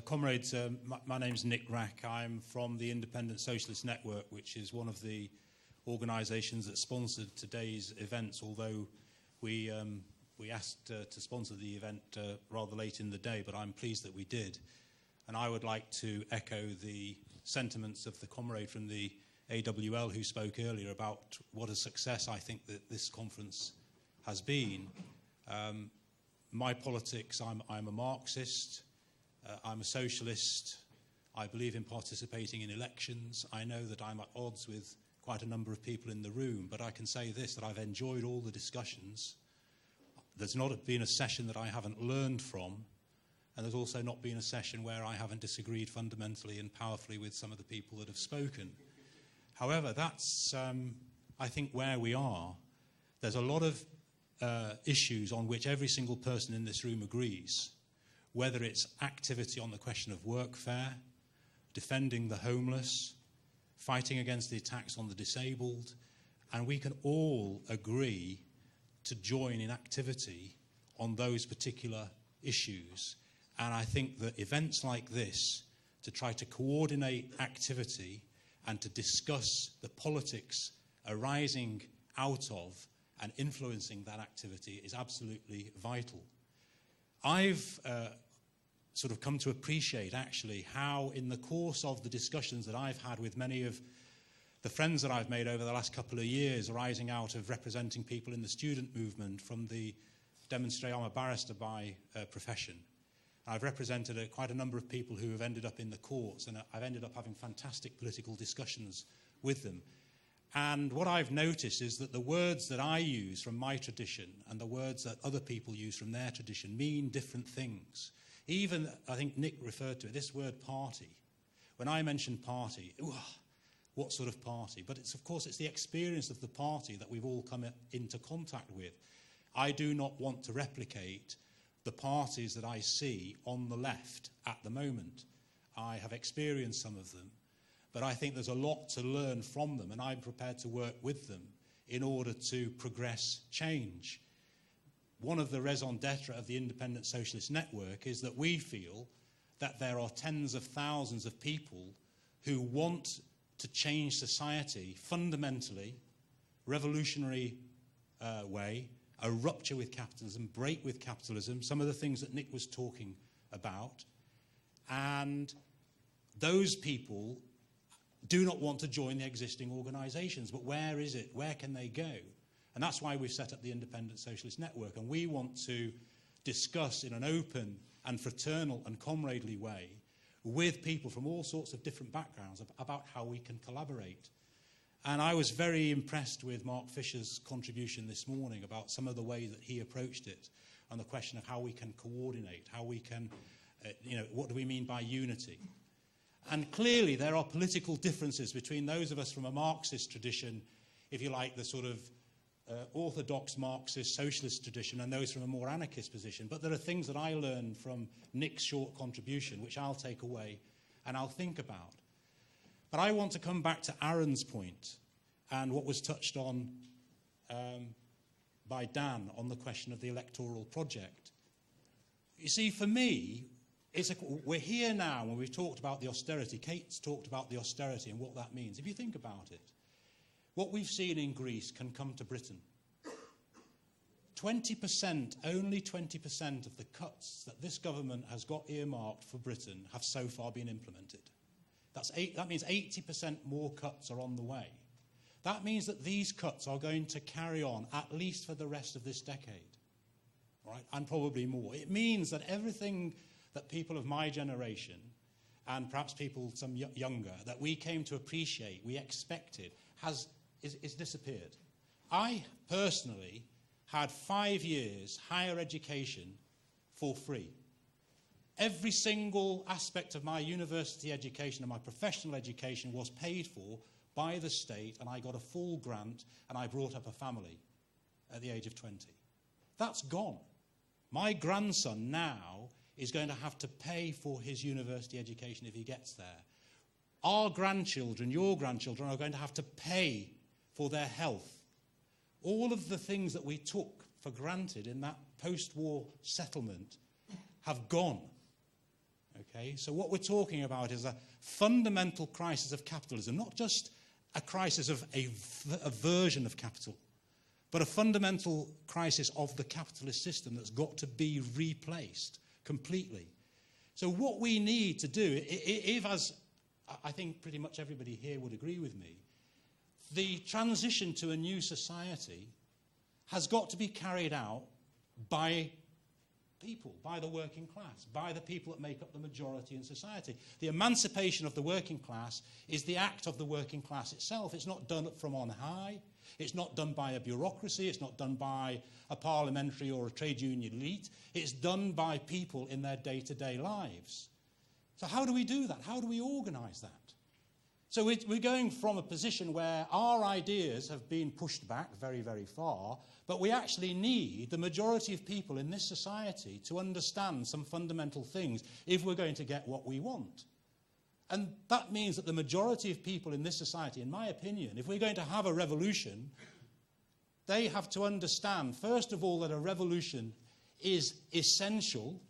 Comrades, my name's Nick Wrack. I'm from the Independent Socialist Network, which is one of the organisations that sponsored today's events, although we asked to sponsor the event rather late in the day, but I'm pleased that we did. And I would like to echo the sentiments of the comrade from the AWL who spoke earlier about what a success I think that this conference has been. My politics, I'm a Marxist. I'm a socialist. I believe in participating in elections. I know that I'm at odds with quite a number of people in the room, but I can say this, that I've enjoyed all the discussions. There's not been a session that I haven't learned from, and there's also not been a session where I haven't disagreed fundamentally and powerfully with some of the people that have spoken. However, that's, I think, where we are. There's a lot of issues on which every single person in this room agrees, whether it's activity on the question of workfare, defending the homeless, fighting against the attacks on the disabled, and we can all agree to join in activity on those particular issues. And I think that events like this, to try to coordinate activity and to discuss the politics arising out of and influencing that activity is absolutely vital. I've sort of come to appreciate actually how in the course of the discussions that I've had with many of the friends that I've made over the last couple of years arising out of representing people in the student movement from the demonstration, I'm a barrister by profession. I've represented quite a number of people who have ended up in the courts, and I've ended up having fantastic political discussions with them. And what I've noticed is that the words that I use from my tradition and the words that other people use from their tradition mean different things. Even, I think Nick referred to it, this word party. When I mention party, what sort of party? But it's, of course, it's the experience of the party that we've all come into contact with. I do not want to replicate the parties that I see on the left at the moment. I have experienced some of them, but I think there's a lot to learn from them, and I'm prepared to work with them in order to progress change. One of the raison d'etre of the Independent Socialist Network is that we feel that there are tens of thousands of people who want to change society fundamentally, revolutionary way, a rupture with capitalism, break with capitalism, some of the things that Nick was talking about. And those people do not want to join the existing organisations. But where is it? Where can they go? And that's why we've set up the Independent Socialist Network. And we want to discuss in an open and fraternal and comradely way with people from all sorts of different backgrounds about how we can collaborate. And I was very impressed with Mark Fisher's contribution this morning about some of the way that he approached it and the question of how we can coordinate, how we can, what do we mean by unity? And clearly there are political differences between those of us from a Marxist tradition, if you like, the sort of orthodox Marxist socialist tradition, and those from a more anarchist position. But there are things that I learned from Nick's short contribution which I'll take away and I'll think about. But I want to come back to Aaron's point and what was touched on by Dan on the question of the electoral project. You see, for me, we're here now when we've talked about the austerity. Kate's talked about the austerity and what that means. If you think about it, what we've seen in Greece can come to Britain. 20%, only 20% of the cuts that this government has got earmarked for Britain have so far been implemented. That means 80% more cuts are on the way. That means that these cuts are going to carry on at least for the rest of this decade, right? And probably more. It means that everything that people of my generation, and perhaps people some younger, that we came to appreciate, we expected, is disappeared. I personally had 5 years higher education for free. Every single aspect of my university education and my professional education was paid for by the state, and I got a full grant, and I brought up a family at the age of 20. That's gone. My grandson now is going to have to pay for his university education if he gets there. Our grandchildren, your grandchildren, are going to have to pay for their health. All of the things that we took for granted in that post-war settlement have gone. Okay? Okay? So what we're talking about is a fundamental crisis of capitalism, not just a crisis of a version of capital, but a fundamental crisis of the capitalist system that's got to be replaced completely. So what we need to do, if as I think pretty much everybody here would agree with me, the transition to a new society has got to be carried out by people, by the working class, by the people that make up the majority in society. The emancipation of the working class is the act of the working class itself. It's not done from on high. It's not done by a bureaucracy. It's not done by a parliamentary or a trade union elite. It's done by people in their day-to-day lives. So how do we do that? How do we organise that? So we're going from a position where our ideas have been pushed back very, very far, but we actually need the majority of people in this society to understand some fundamental things if we're going to get what we want. And that means that the majority of people in this society, in my opinion, if we're going to have a revolution, they have to understand, first of all, that a revolution is essential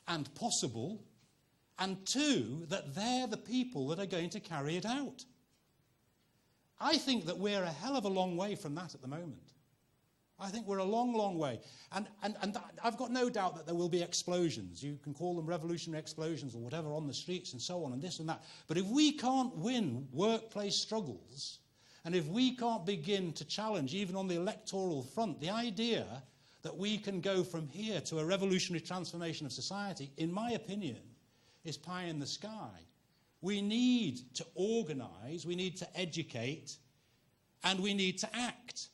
and possible, and two, that they're the people that are going to carry it out. I think that we're a hell of a long way from that at the moment. I think we're a long, long way. And I've got no doubt that there will be explosions. You can call them revolutionary explosions or whatever on the streets and so on and this and that. But if we can't win workplace struggles, and if we can't begin to challenge, even on the electoral front, the idea that we can go from here to a revolutionary transformation of society, in my opinion, is pie in the sky. We need to organise, we need to educate, and we need to act.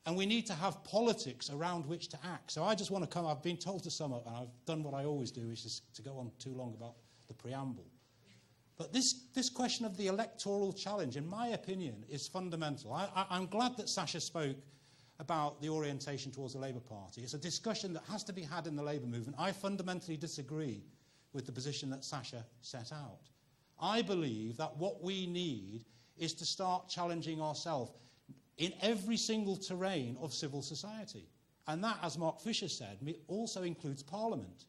And we need to have politics around which to act. So I just want to come, I've been told to sum up, and I've done what I always do, which is to go on too long about the preamble. But this question of the electoral challenge, in my opinion, is fundamental. I'm glad that Sasha spoke about the orientation towards the Labour Party. It's a discussion that has to be had in the Labour movement. I fundamentally disagree with the position that Sasha set out. I believe that what we need is to start challenging ourselves in every single terrain of civil society. And that, as Mark Fisher said, also includes Parliament.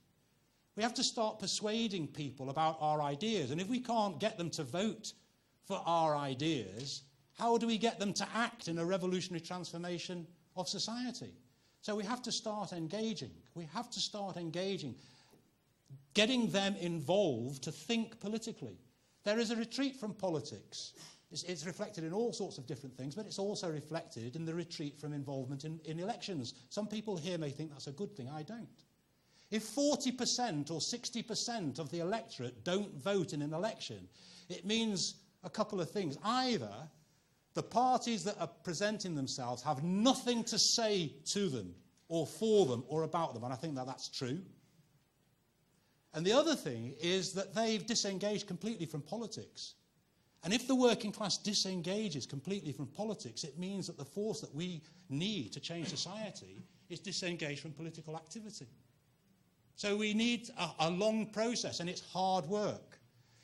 We have to start persuading people about our ideas. And if we can't get them to vote for our ideas, how do we get them to act in a revolutionary transformation of society? So we have to start engaging. We have to start engaging, getting them involved to think politically. There is a retreat from politics. It's reflected in all sorts of different things, but it's also reflected in the retreat from involvement in elections. Some people here may think that's a good thing. I don't. If 40% or 60% of the electorate don't vote in an election, it means a couple of things. Either the parties that are presenting themselves have nothing to say to them or for them or about them, and I think that that's true. And the other thing is that they've disengaged completely from politics. And if the working class disengages completely from politics, it means that the force that we need to change society is disengaged from political activity. So we need a long process, and it's hard work.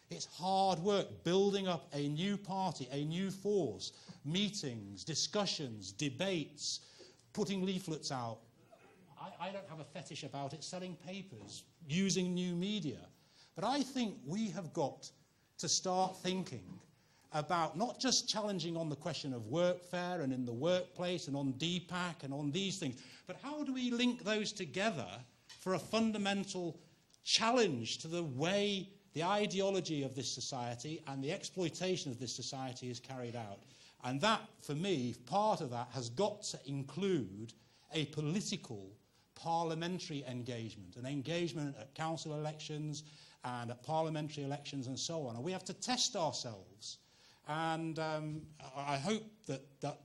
It's hard work building up a new party, a new force, meetings, discussions, debates, putting leaflets out. I don't have a fetish about it, selling papers, using new media. But I think we have got to start thinking about not just challenging on the question of workfare and in the workplace and on DPAC and on these things, but how do we link those together for a fundamental challenge to the way the ideology of this society and the exploitation of this society is carried out? And that, for me, part of that has got to include a political parliamentary engagement, an engagement at council elections and at parliamentary elections and so on. And we have to test ourselves. And I hope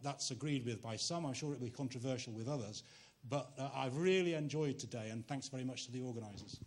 that's agreed with by some. I'm sure it will be controversial with others. But I've really enjoyed today, and thanks very much to the organisers.